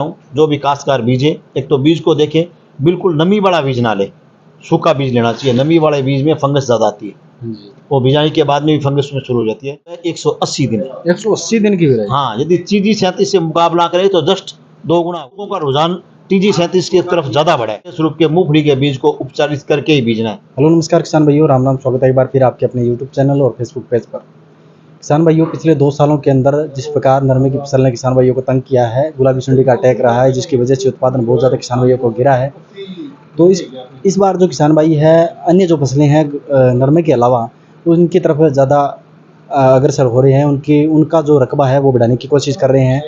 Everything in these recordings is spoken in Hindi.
जो भी काश्तकार बीज है, एक तो बीज को देखें, बिल्कुल नमी वाला बीज ना ले, सूखा बीज लेना चाहिए। नमी वाले बीज में फंगस ज़्यादा आती है, वो बिजाई के बाद में भी फंगस में शुरू हो जाती है। 180 दिन 180 दिन की वैरायटी। हाँ, यदि TG 37 से मुकाबला करें तो जस्ट 2 गुना लोगों का रुझान TG 37 की तरफ ज़्यादा बढ़ा है। स्वरूप के मूंगफली के बीज को उपचारित करके ही बीजना है। हेलो नमस्कार किसान भाइयों, राम राम। स्वागत है एक बार फिर आपके अपने यूट्यूब चैनल और फेसबुक पेज पर। किसान भाइयों, पिछले 2 सालों के अंदर जिस प्रकार नरमे की फसल ने किसान भाइयों को तंग किया है, गुलाबी सुंडी का अटैक रहा है, जिसकी वजह से उत्पादन बहुत ज़्यादा किसान भाइयों को गिरा है। तो इस बार जो किसान भाई है, अन्य जो फसलें हैं नरमे के अलावा, उनकी तरफ ज़्यादा अग्रसर हो रहे हैं। उनका जो रकबा है वो बढ़ाने की कोशिश कर रहे हैं।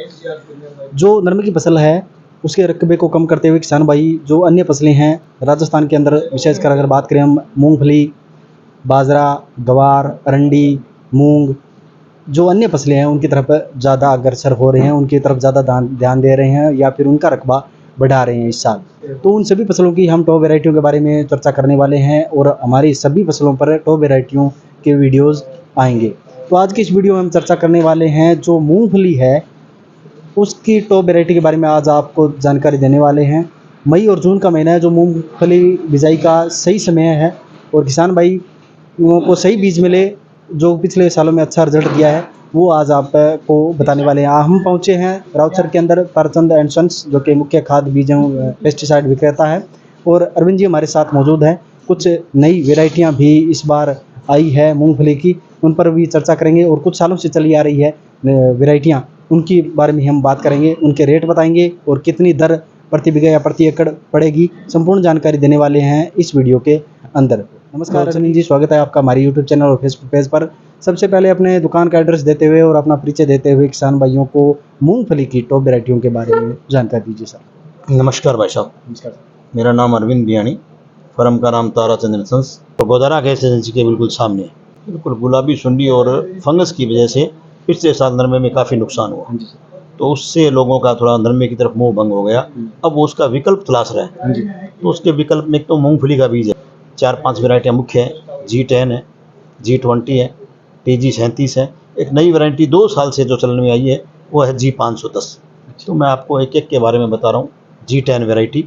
जो नरमे की फसल है उसके रकबे को कम करते हुए किसान भाई जो अन्य फसलें हैं राजस्थान के अंदर, विशेषकर अगर बात करें हम मूंगफली, बाजरा, ग्वार, अरंडी, मूंग, जो अन्य फसलें हैं उनकी तरफ ज़्यादा अग्रसर हो रहे हैं, उनकी तरफ ज़्यादा ध्यान दे रहे हैं या फिर उनका रकबा बढ़ा रहे हैं इस साल। तो उन सभी फसलों की हम टॉप वैरायटियों के बारे में चर्चा करने वाले हैं और हमारी सभी फसलों पर टॉप वैरायटियों के वीडियोज़ आएंगे। तो आज की इस वीडियो में हम चर्चा करने वाले हैं जो मूंगफली है उसकी टॉप वैरायटी के बारे में आज आपको जानकारी देने वाले हैं। मई और जून का महीना है जो मूंगफली बिजाई का सही समय है और किसान भाई को सही बीज मिले जो पिछले सालों में अच्छा रिजल्ट दिया है वो आज आपको बताने वाले हैं। हम पहुंचे हैं राउचर के अंदर, तारचंद एंड सन्स जो कि मुख्य खाद बीजों पेस्टिसाइड विक्रेता है, और अरविंद जी हमारे साथ मौजूद हैं। कुछ नई वेराइटियाँ भी इस बार आई है मूंगफली की, उन पर भी चर्चा करेंगे और कुछ सालों से चली आ रही है वेराइटियाँ, उनकी बारे में हम बात करेंगे, उनके रेट बताएंगे और कितनी दर प्रति बीघा या प्रति एकड़ पड़ेगी, संपूर्ण जानकारी देने वाले हैं इस वीडियो के अंदर। नमस्कार अरविंद जी, स्वागत है आपका हमारे यूट्यूब चैनल और फेसबुक पेज पर। सबसे पहले अपने दुकान का एड्रेस देते हुए और अपना परिचय देते हुए किसान भाइयों को मूंगफली की टॉप वैरायटियों के बारे में जानकारी दीजिए सर। नमस्कार भाई साहब, नमस्कार। मेरा नाम अरविंद बियानी, फर्म का नाम ताराचंद एंड सन्स, तो गोदारा गैस एजेंसी के बिल्कुल सामने। बिल्कुल गुलाबी सुंडी और फंगस की वजह से पिछले साल नरमे में काफ़ी नुकसान हुआ, तो उससे लोगों का थोड़ा नरमे की तरफ मुंह भंग हो गया। अब वो उसका विकल्प तलाश रहा है, तो उसके विकल्प में एक तो मूंगफली का बीज है। 4-5 वेराइटियाँ मुख्य हैं, G10 है, G20 है, TG 37 है। एक नई वैरायटी 2 साल से जो चलन में आई है वो है G510। तो मैं आपको एक एक के बारे में बता रहा हूँ। G10 वैरायटी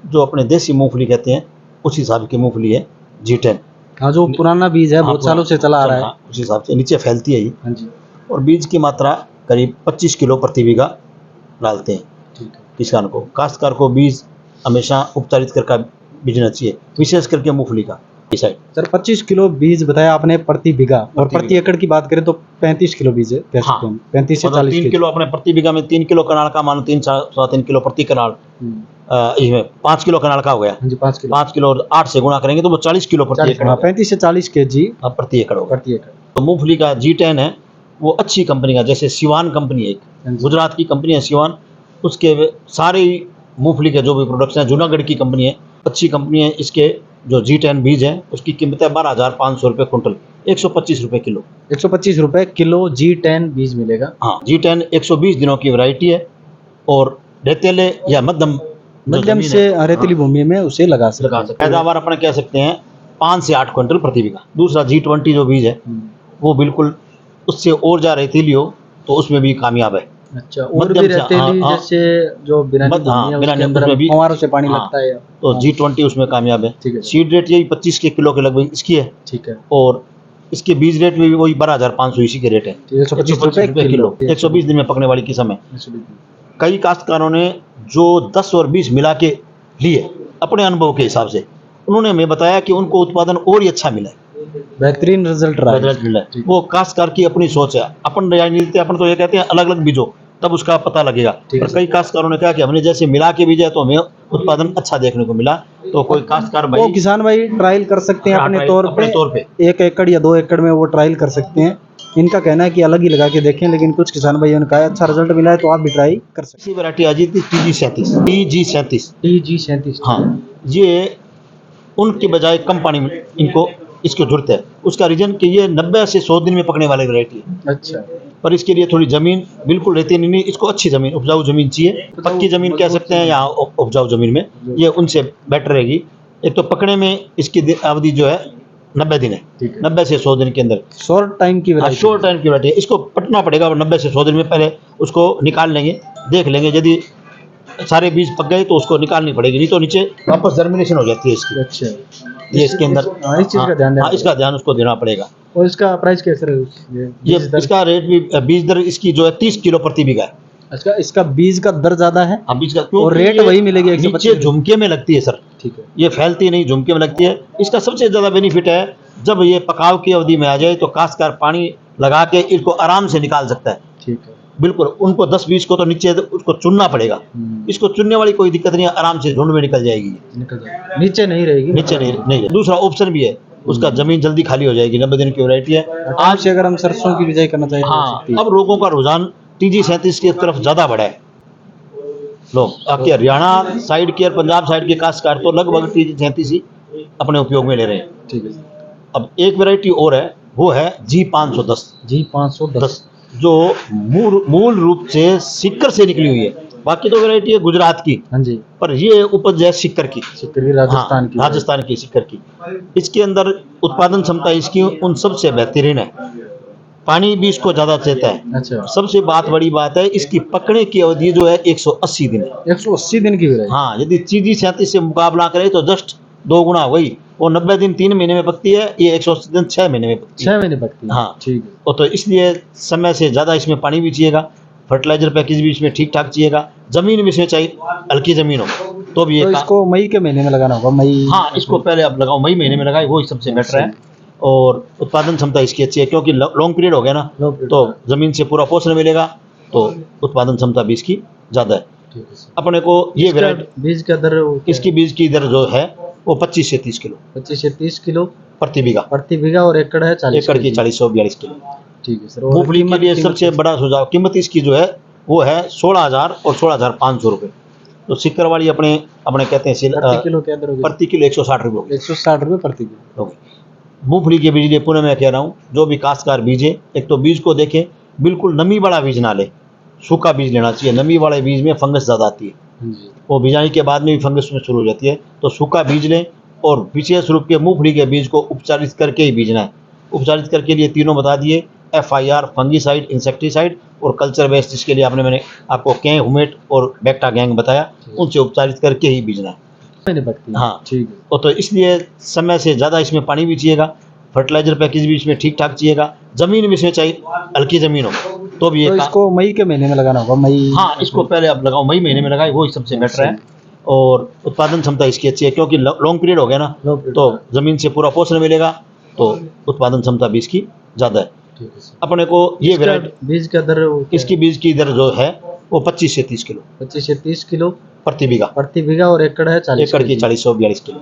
जो अपने देसी मूंगफली कहते हैं उस हिसाब की मूंगफली है G10। हाँ, जो पुराना बीज है बहुत सालों से चला आ रहा है, उस हिसाब से नीचे फैलती है ये। हाँ जी। और बीज की मात्रा करीब 25 किलो प्रति बीघा डालते हैं। ठीक है। किसान को, काश्तकार को बीज हमेशा उपचारित करके बीजना चाहिए, विशेष करके मूंगफली का। सर 25 किलो बीज बताया आपने प्रति बीघा, और प्रति एकड़ की बात करें तो 35 किलो बीज है। हाँ, 35 से 40 3 किलो अपने प्रति बीघा में 3 किलो कनाल का, मानो 3 किलो प्रति कनाल, इसमें 5 किलो कनाल का हो गया। 5 किलो 8 से गुणा करेंगे तो वो 40 किलो प्रति एकड़, 35 से 40 kg प्रति एकड़ होगा। प्रति एकड़। तो मूंगफली का G10 है वो अच्छी कंपनी का, जैसे सिवान कंपनी है, एक गुजरात की कंपनी है सिवान, उसके सारे मूंगफली के जो भी प्रोडक्ट्स हैं, जूनागढ़ की कंपनी है, अच्छी कंपनी है। इसके जो G10 बीज है उसकी कीमत है 12,500 रुपये कुंटल, 125 रुपये किलो। 125 रुपये किलो G10 बीज मिलेगा। हाँ, G10 120 दिनों की वैरायटी है और रेतीले या मध्यम से रेतीली भूमि में उसे लगा सकते हैं। पैदावार अपने कह सकते हैं 5 से 8 क्विंटल प्रति बीघा। दूसरा G20 जो बीज है वो बिल्कुल उससे और जा रेतीली हो तो उसमें भी कामयाब है। अच्छा, और भी रेतीली जैसे जो बिना फव्वारों से पानी लगता है, तो G20 उसमें कामयाब है। सीड रेट यही 25 के किलो के लगभग इसकी है। ठीक है। और इसके बीज रेट में भी वही 12,500 इसी के रेट है, 125 रुपये किलो। 120 दिन में पकने वाली किस्म है। कई काश्तकारों ने जो 10 और 20 मिला के लिए अपने अनुभव के हिसाब से, उन्होंने हमें बताया कि उनको उत्पादन और ही अच्छा मिला है, बेहतरीन रिजल्ट रहा है। वो काश्तकार की अपनी सोच है, अपन राय नहीं लेते, अपन तो ये कहते हैं अलग अलग बीजो तब उसका पता लगेगा। पर कई काश्तकारों ने कहा कि हमने जैसे मिला के बीजा तो हमें उत्पादन अच्छा देखने को मिला। तो कोई काश्तकार भाई, वो किसान भाई ट्रायल कर सकते हैं अपने तौर पे 1 एकड़ या 2 एकड़ में वो ट्रायल कर सकते हैं। इनका कहना है कि अलग ही लगा के देखें, लेकिन कुछ किसान भाइयों ने कहा अच्छा रिजल्ट मिला है तो आप भी ट्राई कर सकते हैं। इसी वैरायटी आ जाती है TG 37। हाँ, ये उनके बजाय कम पानी में इसको जरूरत है। उसका रीजन कि ये 90 से 100 दिन में पकने वाली वैरायटी है। अच्छा, पर इसके लिए थोड़ी ज़मीन बिल्कुल रेतीली नहीं, इसको अच्छी ज़मीन, उपजाऊ ज़मीन चाहिए। पक्की ज़मीन कह सकते हैं या उपजाऊ ज़मीन में ये उनसे बेटर रहेगी। एक तो पकने में इसकी अवधि जो है 90 दिन है, 90 से 100 दिन के अंदर। शॉर्ट टाइम की वैरायटी है। इसको पटना पड़ेगा 90 से 100 दिन में। पहले उसको निकाल लेंगे, देख लेंगे, यदि सारे बीज पक गए तो उसको निकालनी पड़ेगी, नहीं तो नीचे वापस जर्मिनेशन हो जाती है इसकी। अच्छा, ये इसके अंदर इस चीज़ का ध्यान हाँ, इसका ध्यान उसको देना पड़ेगा। और इसका प्राइस कैसे रहेगा? ये इसका रेट भी बीज दर इसकी जो है 30 किलो प्रति बीघा है। अच्छा, इसका बीज का दर ज़्यादा है हाँ, बीज का और रेट ये वही मिलेगी 125 नीचे झुमके में लगती है सर, ठीक है। ये फैलती नहीं, झुमके में लगती है। इसका सबसे ज़्यादा बेनिफिट है जब ये पकाव की अवधि में आ जाए तो काश्तकार पानी लगा के इसको आराम से निकाल सकता है। ठीक है। बिल्कुल, उनको 10-20 को तो नीचे उसको चुनना पड़ेगा। इसको चुनने वाली कोई दिक्कत नहीं है, आराम से झुंड में निकल जाएगी, निकल जाएगा, नीचे नहीं रहेगी, नीचे नहीं। दूसरा ऑप्शन भी है, उसका जमीन जल्दी खाली हो जाएगी, 90 दिन की वैरायटी है। आज से अगर हम सरसों की बिजाई करना चाहें तो हो हाँ, सकती है। अब लोगों का रुझान TG 37 की तरफ ज़्यादा बढ़ा है। लोग आपके हरियाणा साइड के और पंजाब साइड के काश्तकार तो लगभग TG 37 ही अपने उपयोग में ले रहे हैं। ठीक है। अब एक वैरायटी और है, वो है G510। G510 जो मूल रूप से सीकर से निकली हुई है। बाकी तो वैरायटी है गुजरात की, हाँ जी, पर ये उपज है सीकर की, सिक्कर की राजस्थान की, राजस्थान की सीकर की। इसके अंदर उत्पादन क्षमता इसकी उन सबसे बेहतरीन है, पानी भी इसको ज़्यादा देता है। अच्छा, सबसे बड़ी बात है इसकी पकने की अवधि जो है 180 दिन है। 180 दिन की वैरायटी। हाँ, यदि TG 37 से मुकाबला करें तो जस्ट 2 गुना वही, वो 90 दिन 3 महीने में पकती है, ये 180 दिन 6 महीने में पकती है। 6 महीने पकती है। हाँ, ठीक है। और तो इसलिए समय से ज़्यादा इसमें पानी भी चाहिएगा, फर्टिलाइजर पैकेज भी इसमें ठीक ठाक चाहिएगा, ज़मीन भी इसमें चाहिए हल्की ज़मीन हो तो भी ये तो इसको मई के महीने में लगाना होगा, मई। हाँ, इसको पहले आप लगाओ, मई महीने में लगाए, वो सबसे बेटर है। और उत्पादन क्षमता इसकी अच्छी है, क्योंकि लॉन्ग पीरियड हो गया ना, तो ज़मीन से पूरा पोषण मिलेगा, तो उत्पादन क्षमता भी इसकी ज़्यादा है। ठीक है सर। अपने को ये वैरायटी बीज का दर इसकी बीज की दर जो है वो 25 से 30 किलो 25 से 30 किलो प्रति बीघा, और एकड़ है 40 एकड़ की 40-42 किलो। ठीक है सर। मूंगफली के लिए सबसे बड़ा सुझाव कीमत इसकी जो है वो है 16,000 और 16,500 रुपये। तो सिक्कर वाली अपने कहते हैं प्रति किलो क्या दर होगी? प्रति किलो 160 रुपये होगी। 160 रुपये प्रति किलो होगी। मूंगफली के बीज लिए पुनः मैं कह रहा हूँ, जो भी काश्तकार बीजे, एक तो बीज को देखें, बिल्कुल नमी वाला बीज ना ले, सूखा बीज लेना चाहिए। नमी वाले बीज में फंगस ज़्यादा आती है, वो बिजाई के बाद में भी फंगस में शुरू हो जाती है, तो सूखा बीज लें। और विशेष रूप के मूंगफली के बीज को उपचारित करके ही बीजना है। उपचारित करके लिए तीनों बता दिए, FIR फंगीसाइड, इंसेक्टिसाइड और कल्चर बेस्ड, जिसके लिए मैंने आपको कें, हुमेट और बेक्टा गैंग बताया, उनसे उपचारित करके ही बीजना है। हाँ, ठीक है। और तो इसलिए समय से ज़्यादा इसमें पानी भी चाहिएगा, फर्टिलाइजर पैकेज भी इसमें ठीक ठाक चाहिएगा, ज़मीन भी इसमें चाहिए हल्की ज़मीन हो तो भी ये इसको मई के महीने में लगाना होगा, मई। हाँ, इसको पहले आप लगाओ, मई महीने में लगाए, वो सबसे बेटर है। और उत्पादन क्षमता इसकी अच्छी है, क्योंकि लॉन्ग पीरियड हो गया ना, तो ज़मीन से पूरा पोषण मिलेगा, तो उत्पादन क्षमता भी इसकी ज़्यादा है। अपने को ये वैरायटी बीज का दर इसकी बीज की दर जो है वो 25 से 30 किलो 25 से 30 किलो प्रति बीघा, और एकड़ है 40 एकड़ की 40-42 किलो।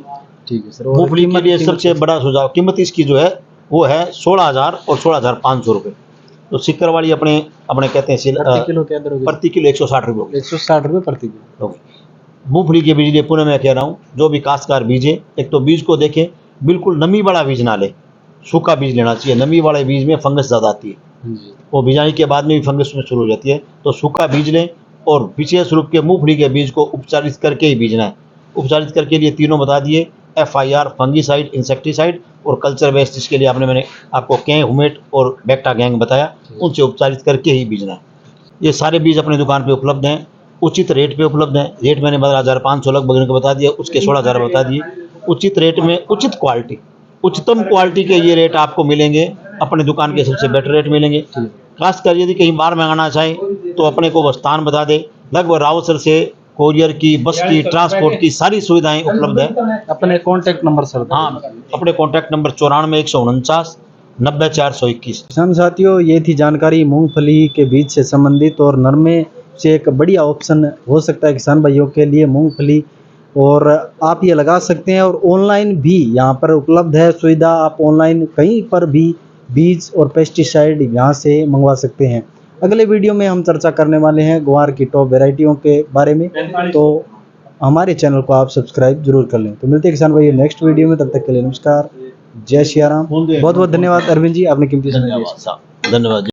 ठीक है सर। मूंगफली के लिए सबसे बड़ा सुझाव, कीमत इसकी जो है वो है 16,000 और 16,500 रुपये। तो सिक्कर वाली अपने कहते हैं प्रति किलो क्या दर होगी? प्रति किलो 160 रुपये होगी। 160 रुपये प्रति किलो होगी। मूंगफली के बीज लिए पुनः मैं कह रहा हूँ, जो भी काश्तकार बीजे, एक तो बीज को देखें, बिल्कुल नमी वाला बीज ना ले, सूखा बीज लेना चाहिए। नमी वाले बीज में फंगस ज़्यादा आती है, वो बिजाई के बाद में भी फंगस में शुरू हो जाती है, तो सूखा बीज लें। और विशेष रूप के मूंगफली के बीज को उपचारित करके ही बीजना है। उपचारित करके लिए तीनों बता दिए, FIR फंगीसाइड, इंसेक्टिसाइड और कल्चर बेस्ड, जिसके लिए मैंने आपको कें, हुमेट और बेक्टा गैंग बताया, उनसे उपचारित करके ही बीजना है। ये सारे बीज अपने दुकान पे उपलब्ध हैं, उचित रेट पे उपलब्ध हैं। रेट मैंने 12,500 लगभग इनको बता दिया, उसके 16,000 बता दिए। उचित रेट में उचित क्वालिटी, उच्चतम क्वालिटी के ये रेट आपको मिलेंगे, अपने दुकान के सबसे बेटर रेट मिलेंगे। खासकर यदि कहीं बाहर मंगाना चाहें तो अपने को वो स्थान बता दें, लगभग रावसर से कोरियर की, बस की, ट्रांसपोर्ट की सारी सुविधाएं उपलब्ध है। अपने कॉन्टैक्ट नंबर सर? हाँ, अपने कॉन्टैक्ट नंबर 94 149 90 421। किसान साथियों, ये थी जानकारी मूंगफली के बीज से संबंधित, और नरमे से एक बढ़िया ऑप्शन हो सकता है किसान भाइयों के लिए मूंगफली, और आप ये लगा सकते हैं। और ऑनलाइन भी यहाँ पर उपलब्ध है सुविधा, आप ऑनलाइन कहीं पर भी बीज और पेस्टिसाइड यहाँ से मंगवा सकते हैं। अगले वीडियो में हम चर्चा करने वाले हैं ग्वार की टॉप वैरायटियों के बारे में, तो हमारे चैनल को आप सब्सक्राइब जरूर कर लें। तो मिलते हैं किसान भाई नेक्स्ट वीडियो में, तब तक के लिए नमस्कार, जय श्री राम। बहुत बहुत धन्यवाद अरविंद जी, आपने कीमती समय दिया। धन्यवाद।